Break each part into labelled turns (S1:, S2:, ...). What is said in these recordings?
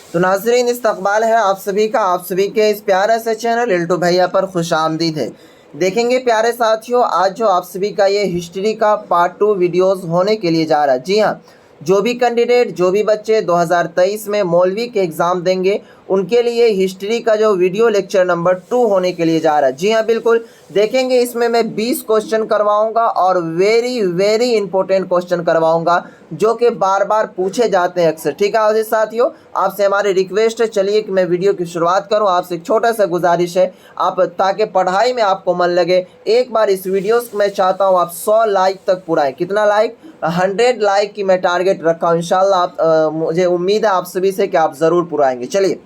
S1: तो नाज़रीन, इस्तकबाल है आप सभी का, आप सभी के इस प्यारे से चैनल इल्टू भैया पर खुश आमदीद है। देखेंगे प्यारे साथियों, आज जो आप सभी का ये हिस्ट्री का पार्ट 2 वीडियोस होने के लिए जा रहा है। जी हाँ, जो भी कैंडिडेट, जो भी बच्चे 2023 में मौलवी के एग्ज़ाम देंगे, उनके लिए हिस्ट्री का जो वीडियो लेक्चर नंबर 2 होने के लिए जा रहा है। जी हाँ, बिल्कुल देखेंगे, इसमें मैं 20 क्वेश्चन करवाऊंगा और वेरी वेरी इंपॉर्टेंट क्वेश्चन करवाऊंगा जो कि बार बार पूछे जाते हैं अक्सर। ठीक है अजीज साथियों, आपसे हमारी रिक्वेस्ट है, चलिए कि मैं वीडियो की शुरुआत करूं। आपसे एक छोटा सा गुजारिश है, आप ताकि पढ़ाई में आपको मन लगे, एक बार इस वीडियो को मैं चाहता हूं आप 100 लाइक तक पुराएं। कितना लाइक? 100 लाइक की मैं टारगेट रखा हूं। इंशाल्लाह आप मुझे उम्मीद है आप सभी से कि आप ज़रूर पुराएंगे। चलिए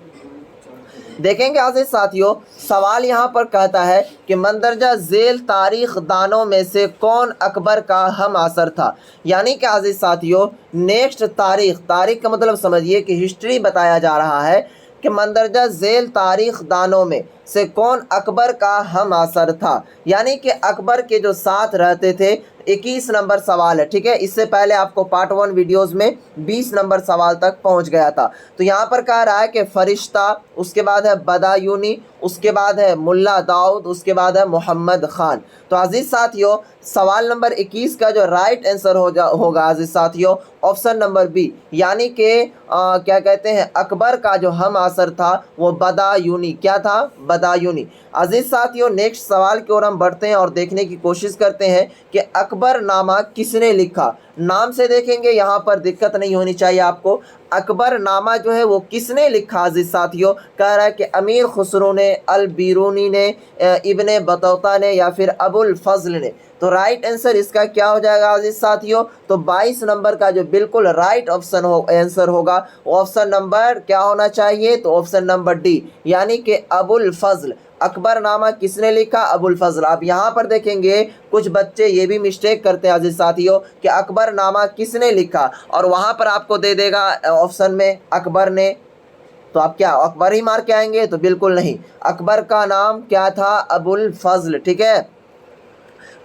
S1: देखेंगे आज़िज़ साथियों, सवाल यहाँ पर कहता है कि मंदरजा झेल तारीख दानों में से कौन अकबर का हम असर था। यानी कि आज़िज़ साथियों, नेक्स्ट तारीख का मतलब समझिए कि हिस्ट्री बताया जा रहा है कि मंदरजा झेल तारीख दानों में से कौन अकबर का हम असर था। यानी कि अकबर के जो साथ रहते थे। 21 नंबर सवाल है। ठीक है, इससे पहले आपको पार्ट 1 वीडियोस में 20 नंबर सवाल तक पहुंच गया था। तो यहाँ पर कह रहा है कि फरिश्ता, उसके बाद है बदायूनी, उसके बाद है मुल्ला दाऊद, उसके बाद है मोहम्मद खान। तो अजीज साथियों, सवाल नंबर 21 का जो राइट आंसर होगा अजीज साथियों, ऑप्शन नंबर बी, यानी कि क्या कहते हैं, अकबर का जो हम असर था वो बदायूनी। क्या था? बदायूनी। अजीज साथियों, नेक्स्ट सवाल की ओर हम बढ़ते हैं और देखने की कोशिश करते हैं कि अकबर नामा किसने लिखा। नाम से देखेंगे, यहाँ पर दिक्कत नहीं होनी चाहिए आपको। अकबर नामा जो है वो किसने लिखा अजीज साथियों? कह रहा है कि अमीर खुसरो ने, अल बीरूनी ने, इब्ने बतौता ने या फिर अबुल फजल ने। तो राइट आंसर इसका क्या हो जाएगा अजीज साथियों? तो 22 नंबर का जो बिल्कुल राइट ऑप्शन आंसर होगा, ऑप्शन नंबर क्या होना चाहिए? तो ऑप्शन नंबर डी, यानी कि अबुल फजल। अकबरनामा किसने लिखा? अबुल फजल। आप यहाँ पर देखेंगे कुछ बच्चे ये भी मिस्टेक करते हैं अजीज साथियों कि अकबरनामा किसने लिखा, और वहाँ पर आपको दे देगा ऑप्शन में अकबर ने। तो आप क्या अकबर ही मार के आएंगे? तो बिल्कुल नहीं, अकबर का नाम क्या था? अबुल फजल। ठीक है।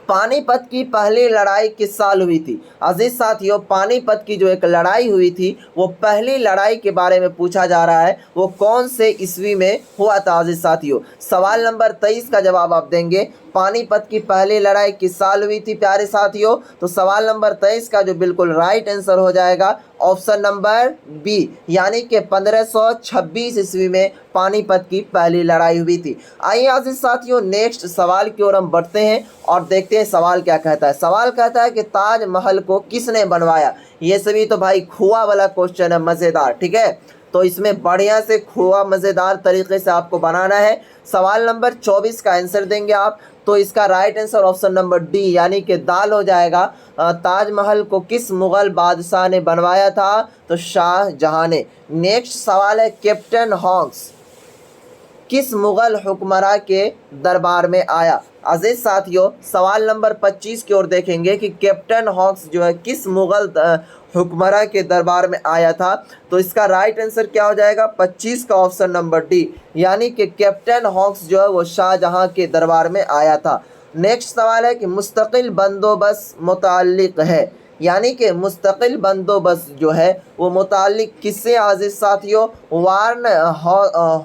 S1: पानीपत की पहली लड़ाई किस साल हुई थी? अजीज साथियों, पानीपत की जो एक लड़ाई हुई थी, वो पहली लड़ाई के बारे में पूछा जा रहा है, वो कौन से ईस्वी में हुआ था अजीज साथियों? सवाल नंबर 23 का जवाब आप देंगे, पानीपत की पहली लड़ाई किस साल हुई थी प्यारे साथियों? तो सवाल नंबर 23 का जो बिल्कुल राइट आंसर हो जाएगा ऑप्शन नंबर बी, यानी कि 1526 ईस्वी में पानीपत की पहली लड़ाई हुई थी। आइए अजीज साथियों, नेक्स्ट सवाल की ओर हम बढ़ते हैं और देखते हैं सवाल क्या कहता है। सवाल कहता है कि ताजमहल को किसने बनवाया? ये सभी तो भाई खोआ वाला क्वेश्चन है, मज़ेदार। ठीक है, तो इसमें बढ़िया से खोआ मज़ेदार तरीके से आपको बनाना है। सवाल नंबर 24 का आंसर देंगे आप, तो इसका right answer option number D, यानी कि दाल हो जाएगा। ताजमहल को किस मुग़ल बादशाह ने बनवाया था? तो शाहजहां ने। नेक्स्ट सवाल है, कैप्टन हॉक्स किस मुग़ल हुक्मरान के दरबार में आया? अजीज साथियों, सवाल नंबर 25 की ओर देखेंगे कि कैप्टन हॉक्स जो है किस मुग़ल हुक्मरान के दरबार में आया था। तो इसका राइट आंसर क्या हो जाएगा? 25 का ऑप्शन नंबर डी, यानी कि कैप्टन हॉक्स जो है वो शाहजहां के दरबार में आया था। नेक्स्ट सवाल है कि मुस्तकिल बंदोबस्त मुताल्लिक़ है, यानी कि मुस्तकिल बंदोबस्त जो है वो मुताल्लिक़ किससे अजीज साथियों? वार्न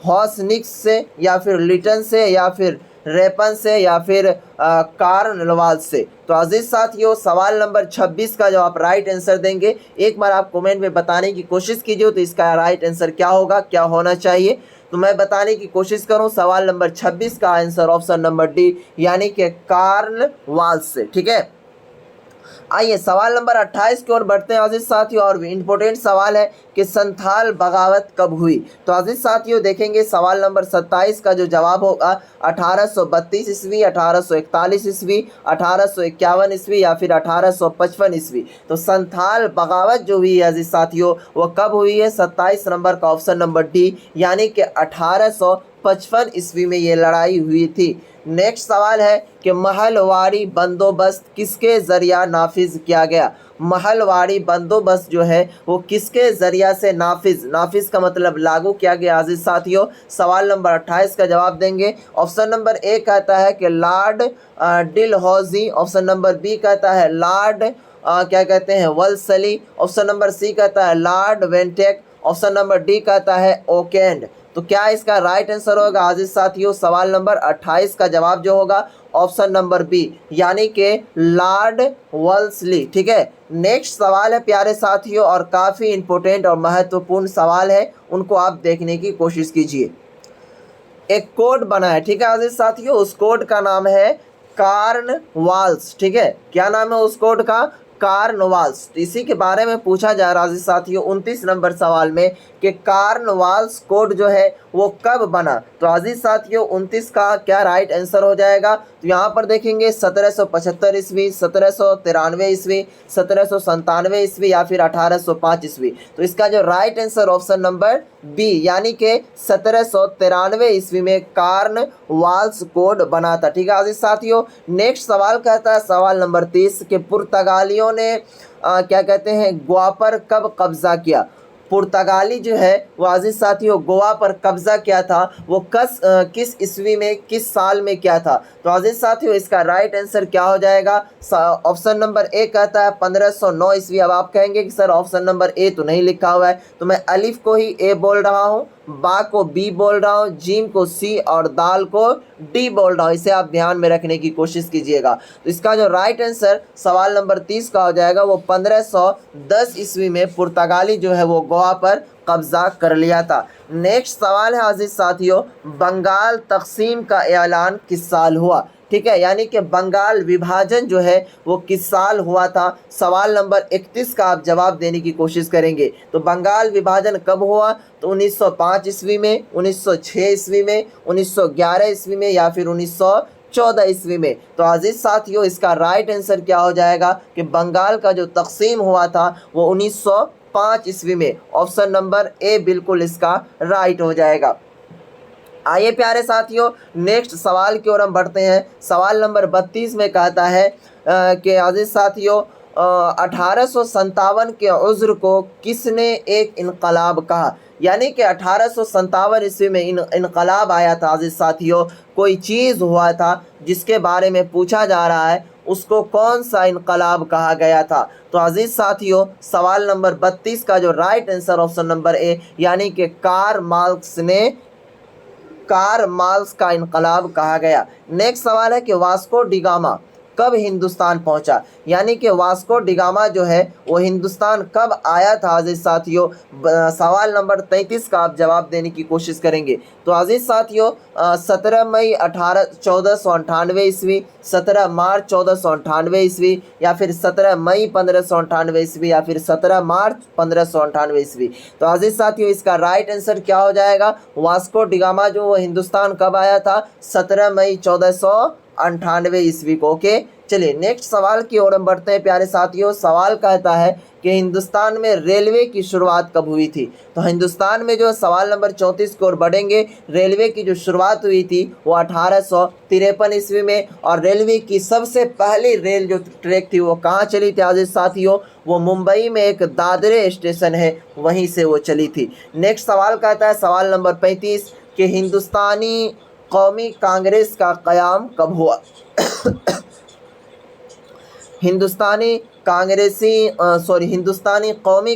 S1: हॉसनिक्स से या फिर लिटन से या फिर रेपन से या फिर कार्नवाल से। तो अजीज साथियों, सवाल नंबर 26 का जो आप राइट आंसर देंगे, एक बार आप कमेंट में बताने की कोशिश कीजिए तो इसका राइट आंसर क्या होगा, क्या होना चाहिए। तो मैं बताने की कोशिश करूं, सवाल नंबर 26 का आंसर ऑप्शन नंबर डी, यानी कि कार्नवाल से। ठीक है। आइए सवाल नंबर 28 की ओर बढ़ते हैं अजीज साथियों, और इम्पोर्टेंट सवाल है कि संथाल बगावत कब हुई। तो अजीज साथियों देखेंगे, सवाल नंबर 27 का जो जवाब होगा 1832 ईस्वी, 1841 ईस्वी, 1851 ईस्वी या फिर 1855 ईस्वी। तो संथाल बगावत जो हुई है अजीज साथियों, वो कब हुई है? 27 नंबर का ऑप्शन नंबर डी, यानी कि 1855 ईस्वी में ये लड़ाई हुई थी। नेक्स्ट सवाल है कि महलवाड़ी बंदोबस्त किसके ज़रिया नाफिज किया गया? महलवाड़ी बंदोबस्त जो है वो किसके ज़रिया से नाफिज का मतलब लागू किया गया अजीज साथियों? सवाल नंबर 28 का जवाब देंगे। ऑप्शन नंबर ए कहता है कि लॉर्ड डिलहौजी, ऑप्शन नंबर बी कहता है लॉर्ड क्या कहते हैं वल्सली, ऑप्शन नंबर सी कहता है लॉर्ड वेंटेक, ऑप्शन नंबर डी कहता है ओकेंड। तो क्या इसका राइट आंसर होगा आजीज साथियों? सवाल नंबर 28 का जवाब जो होगा ऑप्शन नंबर बी, यानी कि लॉर्ड वल्सली। ठीक है, नेक्स्ट सवाल है प्यारे साथियों, और काफ़ी इंपॉर्टेंट और महत्वपूर्ण सवाल है, उनको आप देखने की कोशिश कीजिए। एक कोड बना है, ठीक है आजीज साथियों, उस कोड का नाम है कार्नवाल्स। ठीक है, क्या नाम है उस कोड का? कार्नवाल्स। इसी के बारे में पूछा जा रहा है आजीज साथियों 29 नंबर सवाल में कि कार्नवाल्स कोड जो है वो कब बना। तो आजीज साथियों 29 का क्या राइट आंसर हो जाएगा? तो यहाँ पर देखेंगे 1775 ईस्वी, 1793 ईस्वी, 1797 ईस्वी या फिर 1805 ईस्वी। तो इसका जो right answer option number B, यानी कि 1793 ईस्वी में कार्नवाल्स कोड बना था। ठीक है आजीज साथियों, नेक्स्ट सवाल कहता है सवाल नंबर 30 कि पुर्तगालियों ने क्या कहते हैं गोवा पर कब कब्जा किया। पुर्तगाली जो है वो आजीज साथियों गोवा पर कब्जा किया था, वो किस ईस्वी में, किस साल में किया था। तो आजीज साथियों इसका राइट आंसर क्या हो जाएगा? ऑप्शन नंबर ए कहता है 1509 ईस्वी। अब आप कहेंगे कि सर ऑप्शन नंबर ए तो नहीं लिखा हुआ है, तो मैं अलिफ को ही ए बोल रहा हूँ, बा को बी बोल रहा हूँ, जीम को सी और दाल को डी बोल रहा हूँ। इसे आप ध्यान में रखने की कोशिश कीजिएगा। तो इसका जो राइट आंसर सवाल नंबर 30 का हो जाएगा वो 1510 ईस्वी में पुर्तगाली जो है वो गोवा पर कब्जा कर लिया था। नेक्स्ट सवाल है आजीज साथियों, बंगाल तकसीम का ऐलान किस साल हुआ। ठीक है, यानी कि बंगाल विभाजन जो है वो किस साल हुआ था। सवाल नंबर 31 का आप जवाब देने की कोशिश करेंगे। तो बंगाल विभाजन कब हुआ? तो 1905 ईस्वी में, 1906 ईस्वी में, 1911 ईस्वी में या फिर 1914 ईस्वी में। तो अजीज साथियों इसका राइट आंसर क्या हो जाएगा कि बंगाल का जो तकसीम हुआ था वो 1905 ईस्वी में। ऑप्शन नंबर ए बिल्कुल इसका राइट हो जाएगा। आइए प्यारे साथियों नेक्स्ट सवाल की ओर हम बढ़ते हैं। सवाल नंबर 32 में कहता है कि अजीज साथियों 1857 के उज़्र को किसने एक इनकलाब कहा। यानी कि 1857 ईस्वी में इनकलाब आया था अजीज साथियों, कोई चीज़ हुआ था जिसके बारे में पूछा जा रहा है, उसको कौन सा इनकलाब कहा गया था। तो अजीज साथियों सवाल नंबर 32 का जो right answer option number A, यानी कि कार्ल मार्क्स का इनकलाब कहा गया। नेक्स्ट सवाल है कि वास्को डिगामा कब हिंदुस्तान पहुंचा। यानी कि वास्को डिगामा जो है वो हिंदुस्तान कब आया था अजीज साथियों। सवाल नंबर 33 का आप जवाब देने की कोशिश करेंगे। तो अजीज साथियों 17 मई 1498 ईस्वी, 17 मार्च 1498 ईस्वी या फिर 17 मई 1598 ईस्वी या फिर 17 मार्च 1598 ईस्वी। तो अजीज साथियों इसका राइट आंसर क्या हो जाएगा? वास्को डिगामा जो वो हिंदुस्तान कब आया था? 17 मई 1498 ईस्वी को। ओके, चलिए नेक्स्ट सवाल की ओर हम बढ़ते हैं प्यारे साथियों। सवाल कहता है कि हिंदुस्तान में रेलवे की शुरुआत कब हुई थी। तो हिंदुस्तान में जो सवाल नंबर 34 की ओर बढ़ेंगे, रेलवे की जो शुरुआत हुई थी वो 1853 ईस्वी में, और रेलवे की सबसे पहली रेल जो ट्रैक थी वो कहाँ चली थी आजीज साथियों? वो मुंबई में एक दादरे स्टेशन है, वहीं से वो चली थी। नेक्स्ट सवाल कहता है सवाल नंबर 35 कि हिंदुस्तानी कौमी कांग्रेस का क़याम कब हुआ। हिंदुस्तानी कौमी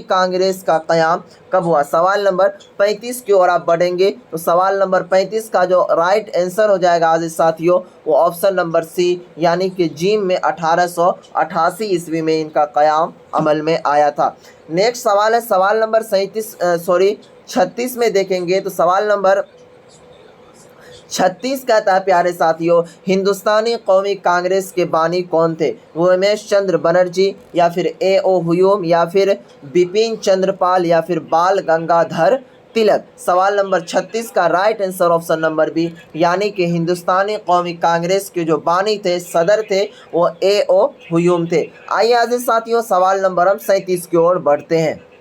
S1: कांग्रेस का क़याम कब हुआ। सवाल नंबर 35 की ओर आप बढ़ेंगे। तो सवाल नंबर 35 का जो राइट आंसर हो जाएगा आजीज साथियों वो ऑप्शन नंबर सी, यानी कि जीम में 1888 ईस्वी में इनका क़याम अमल में आया था। नेक्स्ट सवाल है सवाल नंबर 36 में देखेंगे। तो सवाल नंबर 36 कहता है प्यारे साथियों हिंदुस्तानी कौमी कांग्रेस के बानी कौन थे। वो रमेश चंद्र बनर्जी या फिर A.O. हुयूम या फिर बिपिन चंद्र पाल या फिर बाल गंगाधर तिलक। सवाल नंबर 36 का right answer option number B, यानी कि हिंदुस्तानी कौमी कांग्रेस के जो बानी थे, सदर थे, वो A.O. हुयूम थे। आइए आजीज साथियों सवाल नंबर हम 37 की ओर बढ़ते हैं।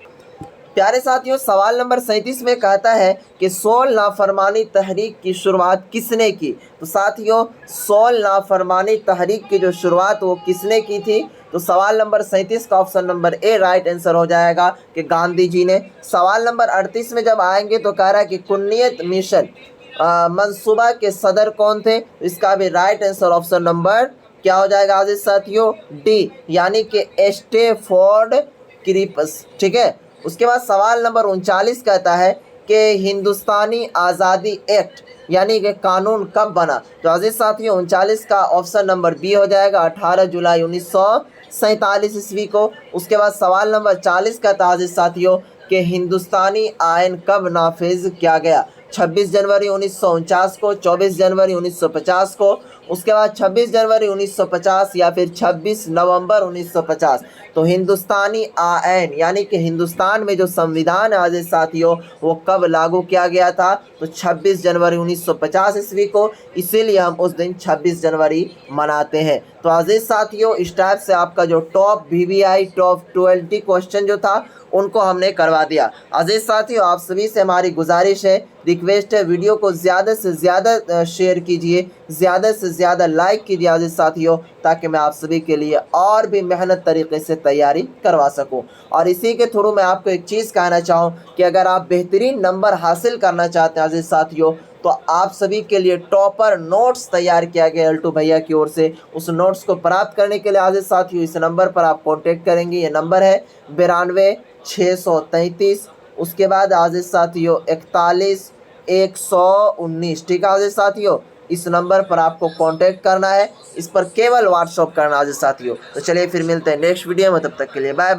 S1: प्यारे साथियों सवाल नंबर 37 में कहता है कि 16 नाफरमानी तहरीक की शुरुआत किसने की। तो साथियों 16 नाफरमानी तहरीक की जो शुरुआत वो किसने की थी। तो सवाल नंबर 37 का option number A right answer हो जाएगा कि गांधी जी ने। सवाल नंबर 38 में जब आएंगे तो कह रहा है कि कुन्नियत मिशन मंसूबा के सदर कौन थे। इसका भी राइट आंसर ऑप्शन नंबर क्या हो जाएगा आजीज साथियों? डी, यानी कि स्टैफोर्ड क्रिप्स। ठीक है, उसके बाद सवाल नंबर 39 कहता है कि हिंदुस्तानी आज़ादी एक्ट यानी कि कानून कब बना। तो अजीज साथियों 39 का ऑप्शन नंबर बी हो जाएगा 18 जुलाई 1947 ईस्वी को। उसके बाद सवाल नंबर 40 कहता है अजीज साथियों कि हिंदुस्तानी आयन कब नाफिज किया गया। 26 जनवरी 1949 को, 24 जनवरी 1950 को, उसके बाद 26 जनवरी 1950 या फिर 26 नवंबर 1950। तो हिंदुस्तानी आयन यानी कि हिंदुस्तान में जो संविधान है अजीज साथियों वो कब लागू किया गया था। तो 26 जनवरी 1950 ईस्वी को, इसीलिए हम उस दिन 26 जनवरी मनाते हैं। तो अजीज साथियों इस टाइप से आपका जो टॉप VVI टॉप 20 क्वेश्चन जो था उनको हमने करवा दिया। अजीज साथियों आप सभी से हमारी गुजारिश है, रिक्वेस्ट है, वीडियो को ज़्यादा से ज़्यादा शेयर कीजिए, ज़्यादा से ज़्यादा लाइक कीजिए अजीज साथियों, ताकि मैं आप सभी के लिए और भी मेहनत तरीके से तैयारी करवा सकूं। और इसी के थ्रू मैं आपको एक चीज़ कहना चाहूँ कि अगर आप बेहतरीन नंबर हासिल करना चाहते हैं अजीज साथियों तो आप सभी के लिए टॉपर नोट्स तैयार किया गया एल्टू भैया की ओर से। उस नोट्स को प्राप्त करने के लिए अजीज साथियों इस नंबर पर आप कॉन्टेक्ट करेंगे। ये नंबर है 92 633। उसके बाद अजीज साथियों 41 119। ठीक है अजीज साथियों, इस नंबर पर आपको कांटेक्ट करना है, इस पर केवल व्हाट्सअप करना अजीज साथियों। तो चलिए फिर मिलते हैं नेक्स्ट वीडियो में, तब तक के लिए बाय बाय।